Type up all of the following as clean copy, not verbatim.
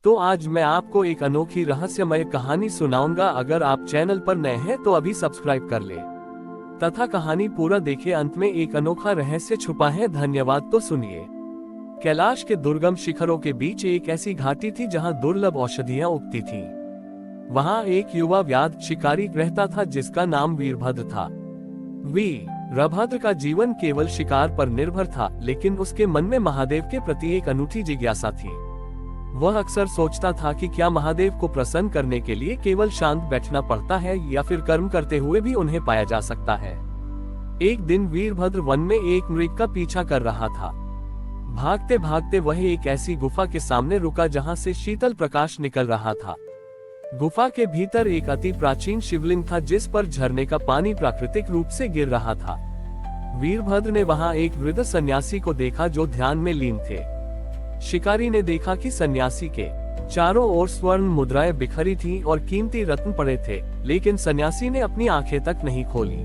तो आज मैं आपको एक अनोखी रहस्यमय कहानी सुनाऊंगा। अगर आप चैनल पर नए हैं तो अभी सब्सक्राइब कर ले तथा कहानी पूरा देखें। अंत में एक अनोखा रहस्य छुपा है। धन्यवाद। तो सुनिए। कैलाश के दुर्गम शिखरों के बीच एक ऐसी घाटी थी जहां दुर्लभ औषधियां उगती थीं। वहां एक युवा व्याध शिकारी रहता था जिसका नाम वीरभद्र था। वीरभद्र का जीवन केवल शिकार पर निर्भर था, लेकिन उसके मन में महादेव के प्रति एक अनूठी जिज्ञासा थी। वह अक्सर सोचता था कि क्या महादेव को प्रसन्न करने के लिए केवल शांत बैठना पड़ता है या फिर कर्म करते हुए भी उन्हें पाया जा सकता है। एक दिन वीरभद्र वन में एक मृग का पीछा कर रहा था। भागते भागते वह एक ऐसी गुफा के सामने रुका जहां से शीतल प्रकाश निकल रहा था। गुफा के भीतर एक अति प्राचीन शिवलिंग था जिस पर झरने का पानी प्राकृतिक रूप से गिर रहा था। वीरभद्र ने वहां एक वृद्ध सन्यासी को देखा जो ध्यान में लीन थे। शिकारी ने देखा कि सन्यासी के चारों ओर स्वर्ण मुद्राएं बिखरी थीं और कीमती रत्न पड़े थे, लेकिन सन्यासी ने अपनी आंखें तक नहीं खोली।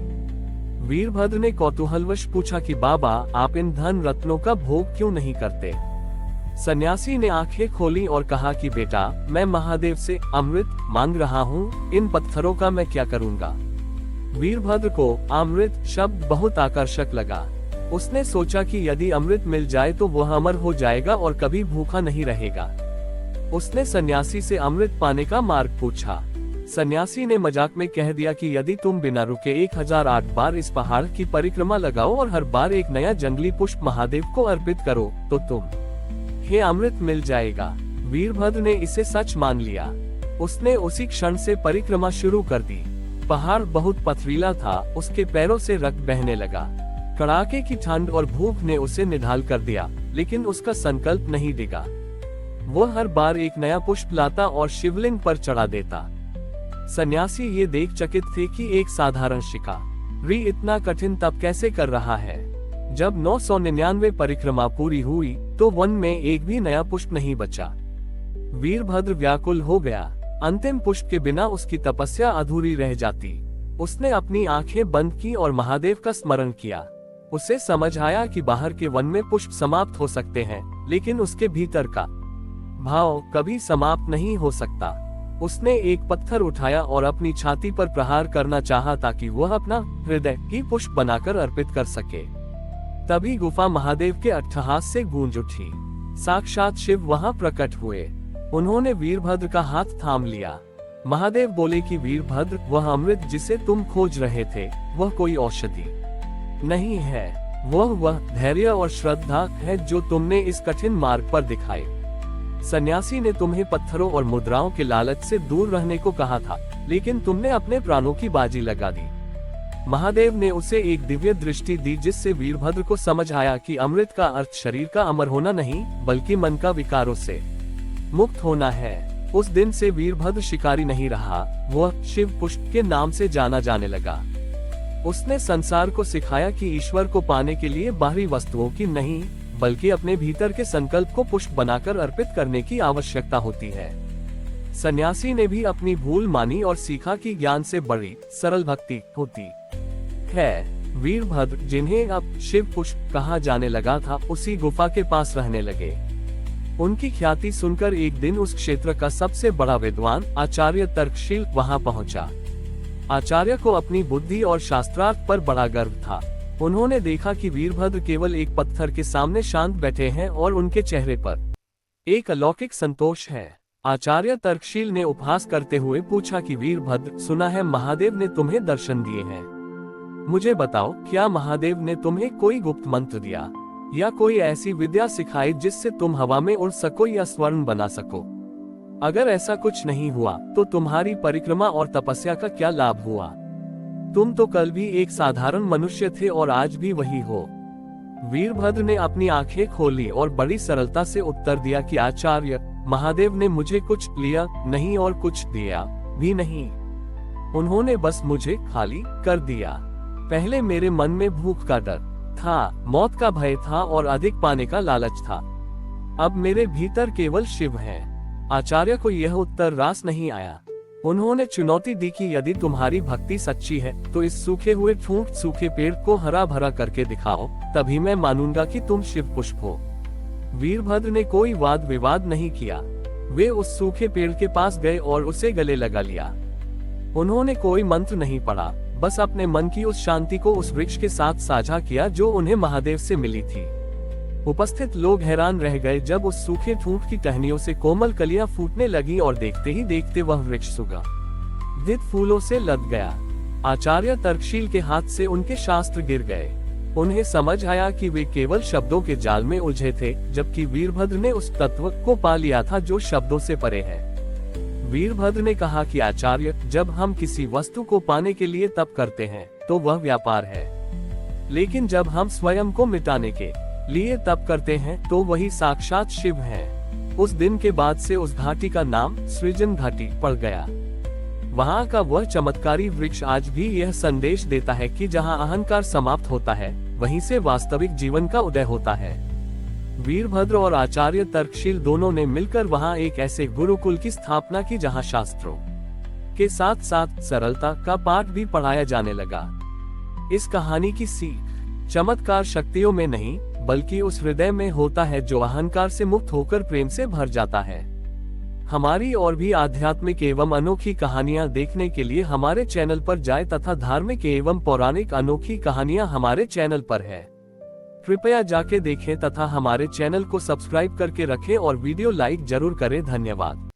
वीरभद्र ने कौतूहलवश पूछा कि बाबा, आप इन धन रत्नों का भोग क्यों नहीं करते? सन्यासी ने आंखें खोली और कहा कि बेटा, मैं महादेव से अमृत मांग रहा हूँ, इन पत्थरों का मैं क्या करूँगा? वीरभद्र को अमृत शब्द बहुत आकर्षक लगा। उसने सोचा कि यदि अमृत मिल जाए तो वह अमर हो जाएगा और कभी भूखा नहीं रहेगा। उसने सन्यासी से अमृत पाने का मार्ग पूछा। सन्यासी ने मजाक में कह दिया कि यदि तुम बिना रुके 1008 बार इस पहाड़ की परिक्रमा लगाओ और हर बार एक नया जंगली पुष्प महादेव को अर्पित करो तो तुम्हें अमृत मिल जाएगा। वीरभद्र ने इसे सच मान लिया। उसने उसी क्षण से परिक्रमा शुरू कर दी। पहाड़ बहुत पथरीला था, उसके पैरों से रक्त बहने लगा। कड़ाके की ठंड और भूख ने उसे निढाल कर दिया, लेकिन उसका संकल्प नहीं डिगा। वह हर बार एक नया पुष्प लाता और शिवलिंग पर चढ़ा देता। सन्यासी ये देख चकित थे कि एक साधारण शिकारी इतना कठिन तप कैसे कर रहा है। जब 999 परिक्रमा पूरी हुई तो वन में एक भी नया पुष्प नहीं बचा। वीरभद्र व्याकुल हो गया। अंतिम पुष्प के बिना उसकी तपस्या अधूरी रह जाती। उसने अपनी आंखें बंद की और महादेव का स्मरण किया। उसे समझ आया कि बाहर के वन में पुष्प समाप्त हो सकते हैं, लेकिन उसके भीतर का भाव कभी समाप्त नहीं हो सकता। उसने एक पत्थर उठाया और अपनी छाती पर प्रहार करना चाहा ताकि वह अपना हृदय ही पुष्प बनाकर अर्पित कर सके। तभी गुफा महादेव के अट्टहास से गूंज उठी। साक्षात शिव वहां प्रकट हुए। उन्होंने वीरभद्र का हाथ थाम लिया। महादेव बोले कि वीरभद्र, वह अमृत जिसे तुम खोज रहे थे वह कोई औषधि नहीं है, वह धैर्य और श्रद्धा है जो तुमने इस कठिन मार्ग पर दिखाए। सन्यासी ने तुम्हें पत्थरों और मुद्राओं के लालच से दूर रहने को कहा था, लेकिन तुमने अपने प्राणों की बाजी लगा दी। महादेव ने उसे एक दिव्य दृष्टि दी जिससे वीरभद्र को समझ आया कि अमृत का अर्थ शरीर का अमर होना नहीं, बल्कि मन का विकारों से मुक्त होना है। उस दिन से वीरभद्र शिकारी नहीं रहा, वह शिव पुष्प के नाम से जाना जाने लगा। उसने संसार को सिखाया कि ईश्वर को पाने के लिए बाहरी वस्तुओं की नहीं, बल्कि अपने भीतर के संकल्प को पुष्प बनाकर अर्पित करने की आवश्यकता होती है। सन्यासी ने भी अपनी भूल मानी और सीखा कि ज्ञान से बड़ी सरल भक्ति होती है। वीरभद्र, जिन्हें अब शिव पुष्प कहा जाने लगा था, उसी गुफा के पास रहने लगे। उनकी ख्याति सुनकर एक दिन उस क्षेत्र का सबसे बड़ा विद्वान आचार्य तर्कशील वहां पहुंचा। आचार्य को अपनी बुद्धि और शास्त्रार्थ पर बड़ा गर्व था। उन्होंने देखा कि वीरभद्र केवल एक पत्थर के सामने शांत बैठे हैं और उनके चेहरे पर एक अलौकिक संतोष है। आचार्य तर्कशील ने उपहास करते हुए पूछा कि वीरभद्र, सुना है महादेव ने तुम्हें दर्शन दिए हैं। मुझे बताओ, क्या महादेव ने तुम्हें कोई गुप्त मंत्र दिया या कोई ऐसी विद्या सिखाई जिससे तुम हवा में उड़ सको या स्वर्ण बना सको? अगर ऐसा कुछ नहीं हुआ तो तुम्हारी परिक्रमा और तपस्या का क्या लाभ हुआ? तुम तो कल भी एक साधारण मनुष्य थे और आज भी वही हो। वीरभद्र ने अपनी आंखें खोली और बड़ी सरलता से उत्तर दिया कि आचार्य, महादेव ने मुझे कुछ लिया नहीं और कुछ दिया भी नहीं। उन्होंने बस मुझे खाली कर दिया। पहले मेरे मन में भूख का डर था, मौत का भय था और अधिक पाने का लालच था। अब मेरे भीतर केवल शिव है। आचार्य को यह उत्तर रास नहीं आया। उन्होंने चुनौती दी कि यदि तुम्हारी भक्ति सच्ची है तो इस सूखे हुए ठूंठ सूखे पेड़ को हरा भरा करके दिखाओ, तभी मैं मानूंगा कि तुम शिव पुष्प हो। वीरभद्र ने कोई वाद विवाद नहीं किया। वे उस सूखे पेड़ के पास गए और उसे गले लगा लिया। उन्होंने कोई मंत्र नहीं पढ़ा, बस अपने मन की उस शांति को उस वृक्ष के साथ साझा किया जो उन्हें महादेव से मिली थी। उपस्थित लोग हैरान रह गए जब उस सूखे ठूंठ की टहनियों से कोमल कलियां फूटने लगी और देखते ही देखते वह वृक्ष सुगंधित फूलों से लद गया। आचार्य तर्कशील के हाथ से उनके शास्त्र गिर गए। उन्हें समझ आया कि वे केवल शब्दों के जाल में उलझे थे, जबकि वीरभद्र ने उस तत्व को पा लिया था जो शब्दों से परे है। वीरभद्र ने कहा कि आचार्य, जब हम किसी वस्तु को पाने के लिए तप करते हैं तो वह व्यापार है, लेकिन जब हम स्वयं को मिटाने के लिए तप करते हैं तो वही साक्षात शिव है। उस दिन के बाद से उस घाटी का नाम सृजन घाटी पड़ गया। वहाँ का वह चमत्कारी वृक्ष आज भी यह संदेश देता है कि जहाँ अहंकार समाप्त होता है, वहीं से वास्तविक जीवन का उदय होता है। वीरभद्र और आचार्य तर्कशील दोनों ने मिलकर वहाँ एक ऐसे गुरुकुल की स्थापना की जहाँ शास्त्रों के साथ साथ सरलता का पाठ भी पढ़ाया जाने लगा। इस कहानी की सीख चमत्कार शक्तियों में नहीं, बल्कि उस हृदय में होता है जो अहंकार से मुक्त होकर प्रेम से भर जाता है। हमारी और भी आध्यात्मिक एवं अनोखी कहानियां देखने के लिए हमारे चैनल पर जाएं तथा धार्मिक एवं पौराणिक अनोखी कहानियां हमारे चैनल पर है। कृपया जाके देखें तथा हमारे चैनल को सब्सक्राइब करके रखें और वीडियो लाइक जरूर करें। धन्यवाद।